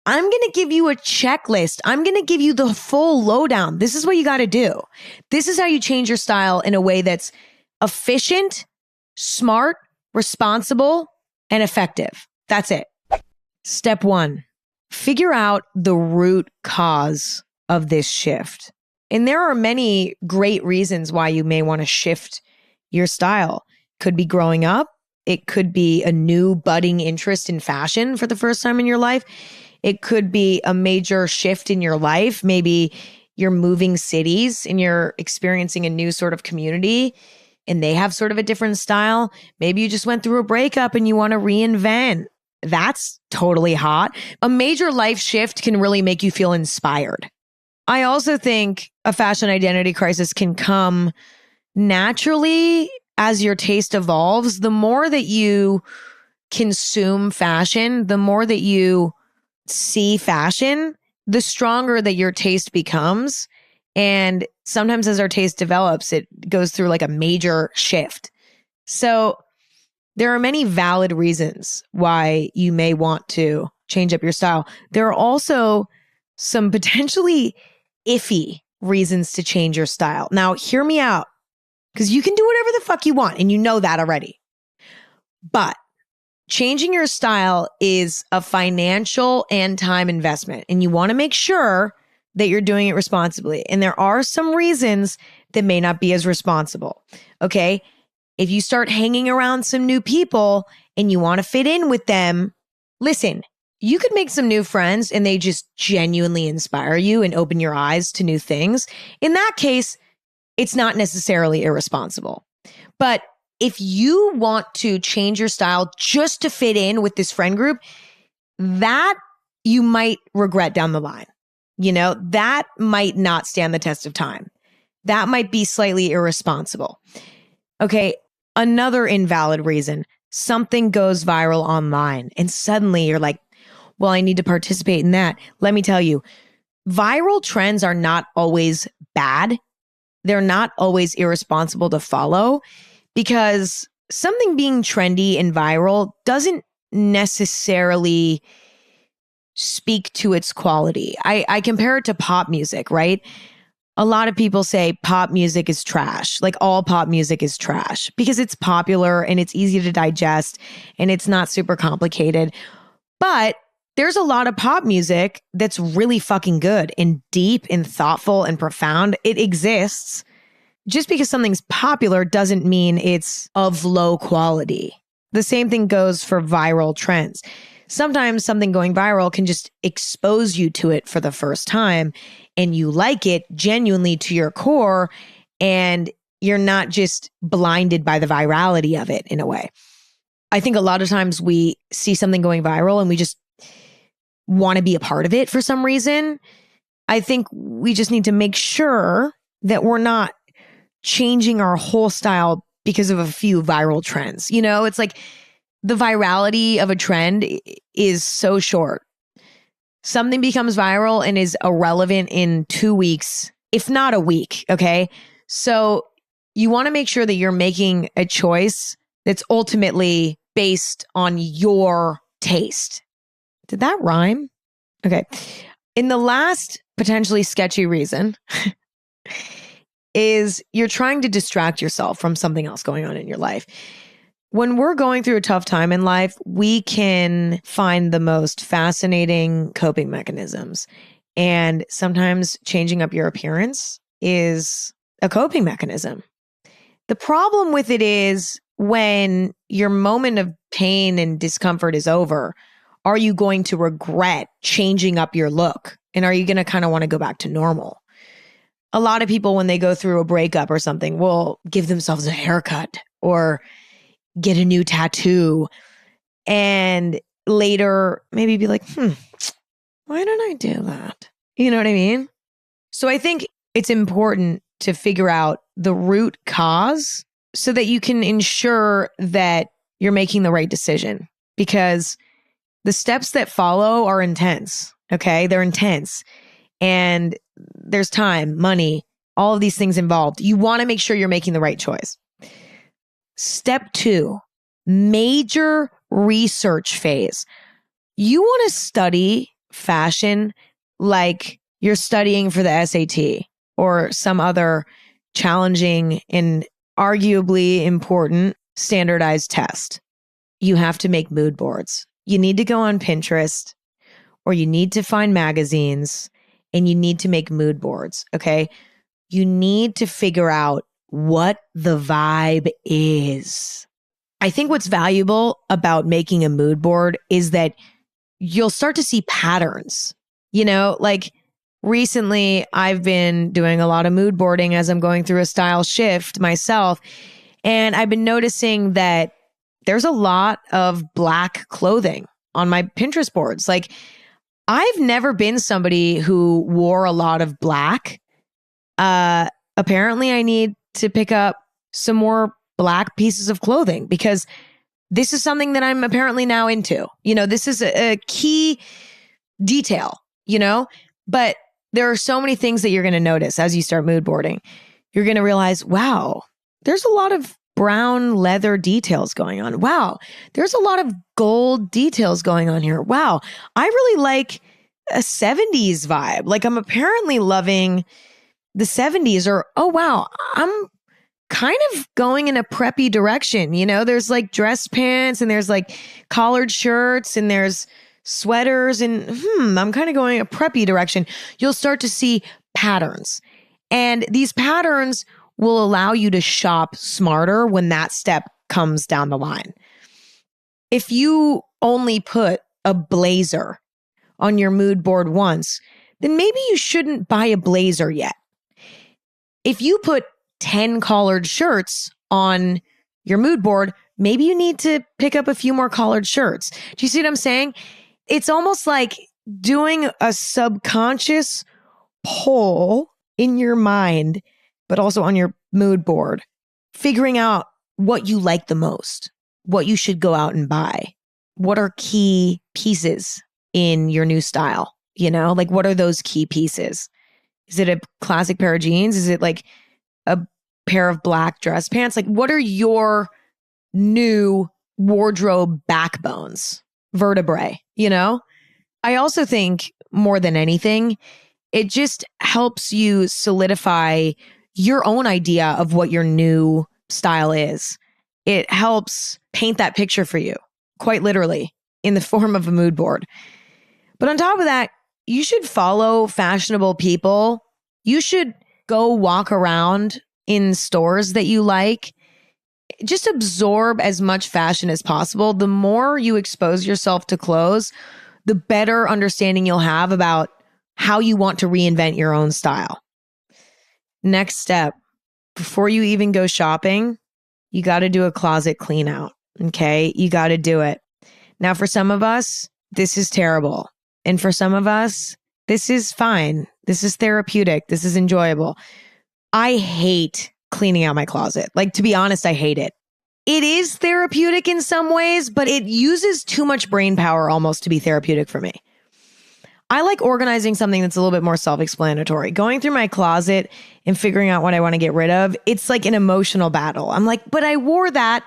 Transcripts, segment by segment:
I'm going to give you a checklist. I'm going to give you the full lowdown. This is what you got to do. This is how you change your style in a way that's efficient, smart, responsible, and effective. That's it. Step 1, figure out the root cause of this shift. And there are many great reasons why you may want to shift your style. Could be growing up. It could be a new budding interest in fashion for the first time in your life. It could be a major shift in your life. Maybe you're moving cities and you're experiencing a new sort of community and they have sort of a different style. Maybe you just went through a breakup and you want to reinvent. That's totally hot. A major life shift can really make you feel inspired. I also think a fashion identity crisis can come naturally as your taste evolves. The more that you consume fashion, the more that you see fashion, the stronger that your taste becomes. And sometimes as our taste develops, it goes through like a major shift. So there are many valid reasons why you may want to change up your style. There are also some potentially iffy reasons to change your style. Now, hear me out, because you can do whatever the fuck you want, and you know that already. But changing your style is a financial and time investment, and you want to make sure that you're doing it responsibly. And there are some reasons that may not be as responsible. Okay? If you start hanging around some new people and you want to fit in with them, listen, you could make some new friends and they just genuinely inspire you and open your eyes to new things. In that case, it's not necessarily irresponsible. But if you want to change your style just to fit in with this friend group, that you might regret down the line. You know, that might not stand the test of time. That might be slightly irresponsible. Okay, another invalid reason, something goes viral online and suddenly you're like, well, I need to participate in that. Let me tell you, viral trends are not always bad. They're not always irresponsible to follow, because something being trendy and viral doesn't necessarily speak to its quality. I compare it to pop music, right? A lot of people say pop music is trash. Like all pop music is trash because it's popular and it's easy to digest and it's not super complicated. But there's a lot of pop music that's really fucking good and deep and thoughtful and profound. It exists. Just because something's popular doesn't mean it's of low quality. The same thing goes for viral trends. Sometimes something going viral can just expose you to it for the first time and you like it genuinely to your core and you're not just blinded by the virality of it in a way. I think a lot of times we see something going viral and we just want to be a part of it for some reason. I think we just need to make sure that we're not changing our whole style because of a few viral trends. You know, it's like the virality of a trend is so short. Something becomes viral and is irrelevant in 2 weeks, if not a week. Okay. So you want to make sure that you're making a choice that's ultimately based on your taste. Did that rhyme? Okay. In the last potentially sketchy reason is you're trying to distract yourself from something else going on in your life. When we're going through a tough time in life, we can find the most fascinating coping mechanisms. And sometimes changing up your appearance is a coping mechanism. The problem with it is when your moment of pain and discomfort is over, are you going to regret changing up your look? And are you going to kind of want to go back to normal? A lot of people, when they go through a breakup or something, will give themselves a haircut or get a new tattoo and later maybe be like, why didn't I do that? You know what I mean? So I think it's important to figure out the root cause so that you can ensure that you're making the right decision, because the steps that follow are intense. Okay. They're intense and there's time, money, all of these things involved. You want to make sure you're making the right choice. Step 2, major research phase. You want to study fashion like you're studying for the SAT or some other challenging and arguably important standardized test. You have to make mood boards. You need to go on Pinterest or you need to find magazines and you need to make mood boards, okay? You need to figure out what the vibe is. I think what's valuable about making a mood board is that you'll start to see patterns. You know, like recently I've been doing a lot of mood boarding as I'm going through a style shift myself. And I've been noticing that there's a lot of black clothing on my Pinterest boards. Like I've never been somebody who wore a lot of black. Apparently I need to pick up some more black pieces of clothing because this is something that I'm apparently now into. You know, this is a key detail, you know, but there are so many things that you're going to notice as you start mood boarding. You're going to realize, wow, there's a lot of brown leather details going on. Wow, there's a lot of gold details going on here. Wow, I really like a 70s vibe. Like I'm apparently loving the 70s, or, oh, wow, I'm kind of going in a preppy direction. You know, there's like dress pants and there's like collared shirts and there's sweaters and I'm kind of going a preppy direction. You'll start to see patterns. And these patterns will allow you to shop smarter when that step comes down the line. If you only put a blazer on your mood board once, then maybe you shouldn't buy a blazer yet. If you put 10 collared shirts on your mood board, maybe you need to pick up a few more collared shirts. Do you see what I'm saying? It's almost like doing a subconscious poll in your mind, but also on your mood board, figuring out what you like the most, what you should go out and buy. What are key pieces in your new style? You know, like what are those key pieces? Is it a classic pair of jeans? Is it like a pair of black dress pants? Like what are your new wardrobe backbones, vertebrae, you know? I also think more than anything, it just helps you solidify your own idea of what your new style is. It helps paint that picture for you, quite literally, in the form of a mood board. But on top of that, you should follow fashionable people. You should go walk around in stores that you like. Just absorb as much fashion as possible. The more you expose yourself to clothes, the better understanding you'll have about how you want to reinvent your own style. Next step, before you even go shopping, you got to do a closet clean out. Okay. You got to do it. Now, for some of us, this is terrible. And for some of us, this is fine. This is therapeutic. This is enjoyable. I hate cleaning out my closet. Like, to be honest, I hate it. It is therapeutic in some ways, but it uses too much brain power almost to be therapeutic for me. I like organizing something that's a little bit more self-explanatory. Going through my closet and figuring out what I want to get rid of, it's like an emotional battle. I'm like, but I wore that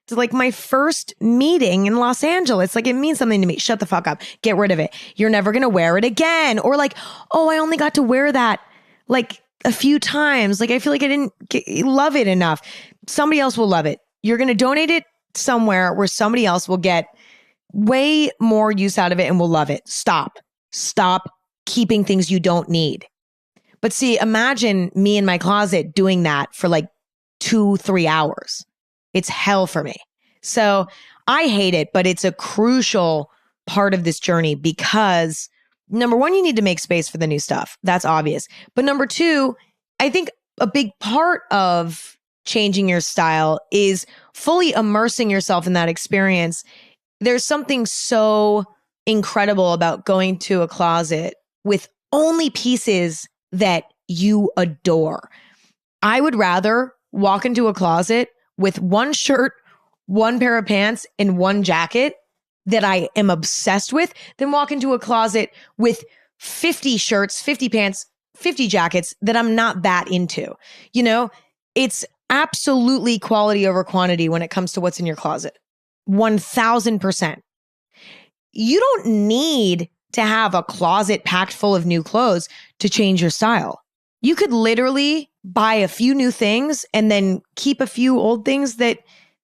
to like my first meeting in Los Angeles. Like it means something to me. Shut the fuck up. Get rid of it. You're never going to wear it again. Or like, oh, I only got to wear that like a few times. Like I feel like I didn't love it enough. Somebody else will love it. You're going to donate it somewhere where somebody else will get way more use out of it and will love it. Stop keeping things you don't need. But see, imagine me in my closet doing that for like 2-3 hours. It's hell for me. So I hate it, but it's a crucial part of this journey because number one, you need to make space for the new stuff. That's obvious. But number two, I think a big part of changing your style is fully immersing yourself in that experience. There's something so incredible about going to a closet with only pieces that you adore. I would rather walk into a closet with one shirt, one pair of pants, and one jacket that I am obsessed with than walk into a closet with 50 shirts, 50 pants, 50 jackets that I'm not that into. You know, it's absolutely quality over quantity when it comes to what's in your closet. 1000%. You don't need to have a closet packed full of new clothes to change your style. You could literally buy a few new things and then keep a few old things that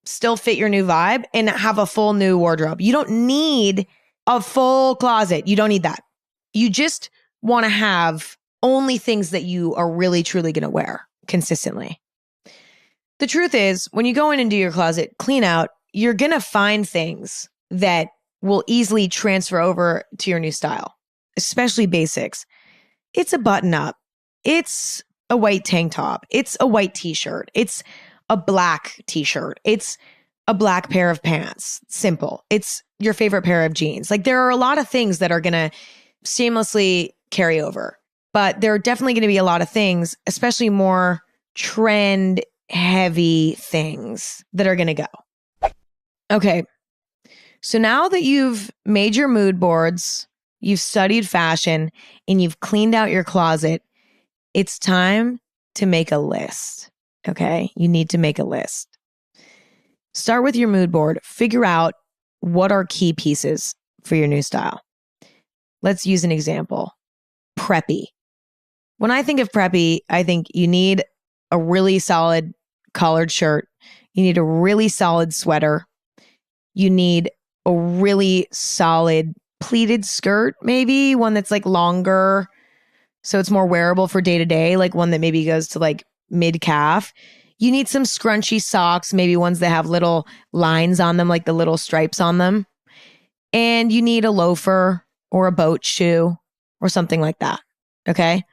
still fit your new vibe and have a full new wardrobe. You don't need a full closet. You don't need that. You just want to have only things that you are really, truly going to wear consistently. The truth is, when you go in and do your closet clean out, you're going to find things that will easily transfer over to your new style, especially basics. It's a button up. It's a white tank top. It's a white t-shirt. It's a black t-shirt. It's a black pair of pants. Simple. It's your favorite pair of jeans. Like, there are a lot of things that are going to seamlessly carry over, but there are definitely going to be a lot of things, especially more trend heavy things that are going to go. Okay. So now that you've made your mood boards, you've studied fashion, and you've cleaned out your closet, it's time to make a list. Okay? You need to make a list. Start with your mood board. Figure out what are key pieces for your new style. Let's use an example. Preppy. When I think of preppy, I think you need a really solid collared shirt. You need a really solid sweater. You need a really solid pleated skirt, maybe one that's like longer, so it's more wearable for day to day, like one that maybe goes to like mid calf. You need some scrunchy socks, maybe ones that have little lines on them, like the little stripes on them. And you need a loafer or a boat shoe or something like that. Okay.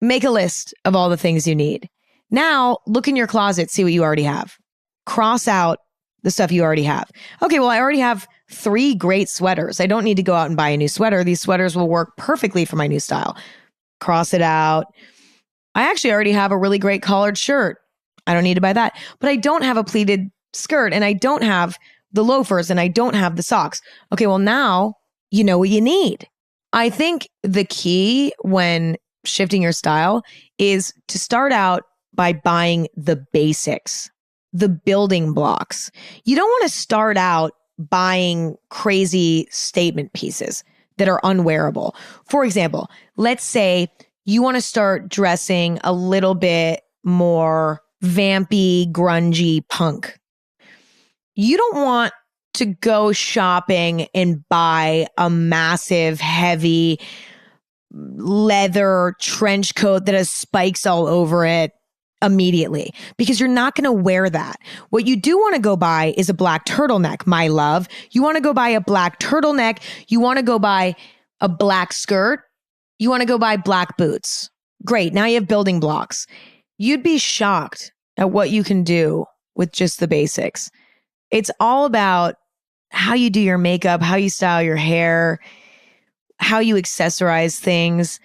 Make a list of all the things you need. Now look in your closet, see what you already have. Cross out the stuff you already have. Okay, well, I already have 3 great sweaters. I don't need to go out and buy a new sweater. These sweaters will work perfectly for my new style. Cross it out. I actually already have a really great collared shirt. I don't need to buy that. But I don't have a pleated skirt, and I don't have the loafers, and I don't have the socks. Okay, well, now you know what you need. I think the key when shifting your style is to start out by buying the basics, the building blocks. You don't want to start out buying crazy statement pieces that are unwearable. For example, let's say you want to start dressing a little bit more vampy, grungy punk. You don't want to go shopping and buy a massive, heavy leather trench coat that has spikes all over it immediately, because you're not going to wear that. What you do want to go buy is a black turtleneck, my love. You want to go buy a black turtleneck. You want to go buy a black skirt. You want to go buy black boots. Great. Now you have building blocks. You'd be shocked at what you can do with just the basics. It's all about how you do your makeup, how you style your hair, how you accessorize things.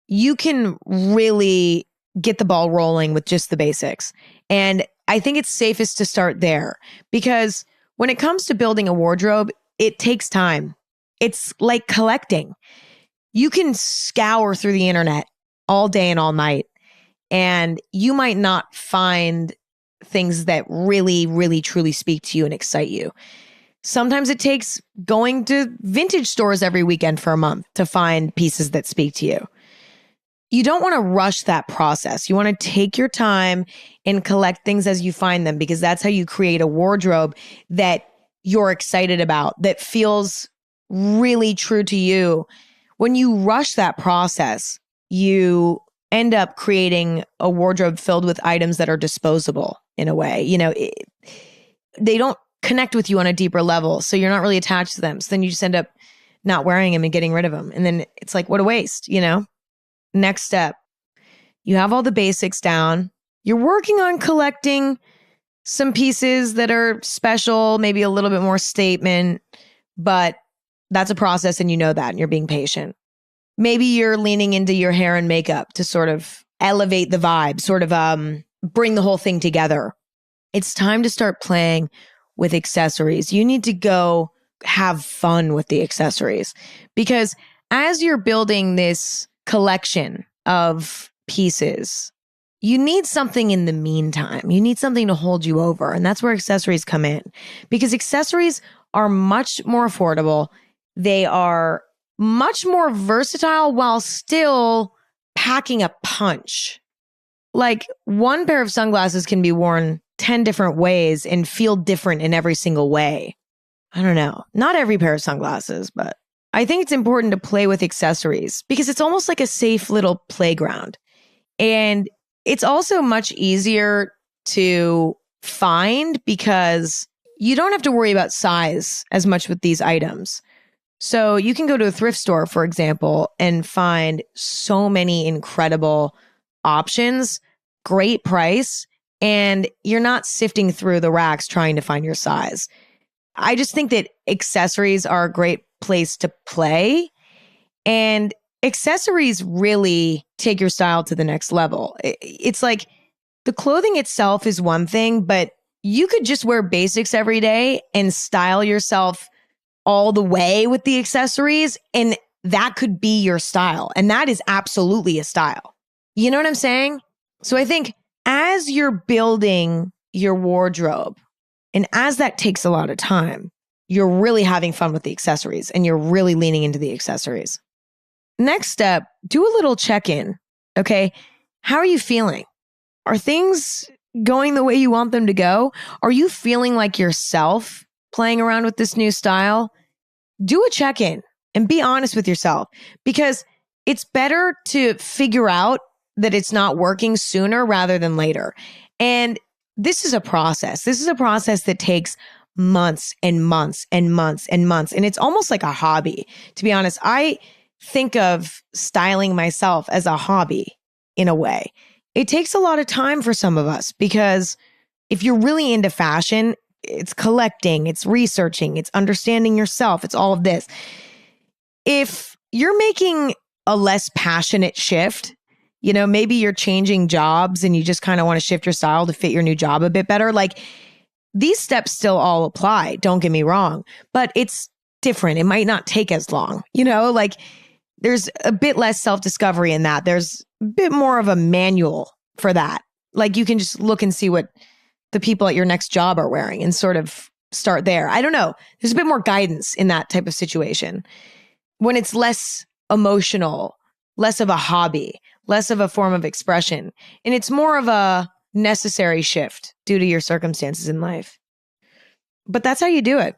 You can really get the ball rolling with just the basics. And I think it's safest to start there, because when it comes to building a wardrobe, it takes time. It's like collecting. You can scour through the internet all day and all night, and you might not find things that really, really, truly speak to you and excite you. Sometimes it takes going to vintage stores every weekend for a month to find pieces that speak to you. You don't want to rush that process. You want to take your time and collect things as you find them, because that's how you create a wardrobe that you're excited about, that feels really true to you. When you rush that process, you end up creating a wardrobe filled with items that are disposable in a way. You know, they don't connect with you on a deeper level, so you're not really attached to them. So then you just end up not wearing them and getting rid of them. And then it's like, what a waste, you know? Next step, you have all the basics down. You're working on collecting some pieces that are special, maybe a little bit more statement, but that's a process and you know that, and you're being patient. Maybe you're leaning into your hair and makeup to sort of elevate the vibe, sort of bring the whole thing together. It's time to start playing with accessories. You need to go have fun with the accessories, because as you're building this collection of pieces, you need something in the meantime. You need something to hold you over. And that's where accessories come in, because accessories are much more affordable. They are much more versatile while still packing a punch. Like one pair of sunglasses can be worn 10 different ways and feel different in every single way. I don't know. Not every pair of sunglasses, but I think it's important to play with accessories because it's almost like a safe little playground. And it's also much easier to find because you don't have to worry about size as much with these items. So you can go to a thrift store, for example, and find so many incredible options, great price, and you're not sifting through the racks trying to find your size. I just think that accessories are a great place to play, and accessories really take your style to the next level. It's like the clothing itself is one thing, but you could just wear basics every day and style yourself all the way with the accessories, and that could be your style. And that is absolutely a style. You know what I'm saying? So I think as you're building your wardrobe, and as that takes a lot of time, you're really having fun with the accessories and you're really leaning into the accessories. Next step, do a little check-in. Okay. How are you feeling? Are things going the way you want them to go? Are you feeling like yourself playing around with this new style? Do a check-in and be honest with yourself, because it's better to figure out that it's not working sooner rather than later. And this is a process. This is a process that takes months and months and months and months. And it's almost like a hobby. To be honest, I think of styling myself as a hobby in a way. It takes a lot of time for some of us because if you're really into fashion, it's collecting, it's researching, it's understanding yourself, it's all of this. If you're making a less passionate shift, maybe you're changing jobs and you just kind of want to shift your style to fit your new job a bit better. Like these steps still all apply. Don't get me wrong, but it's different. It might not take as long, like there's a bit less self-discovery in that. There's a bit more of a manual for that. Like you can just look and see what the people at your next job are wearing and sort of start there. I don't know. There's a bit more guidance in that type of situation when it's less emotional, less of a hobby, less of a form of expression. And it's more of a necessary shift due to your circumstances in life. But that's how you do it.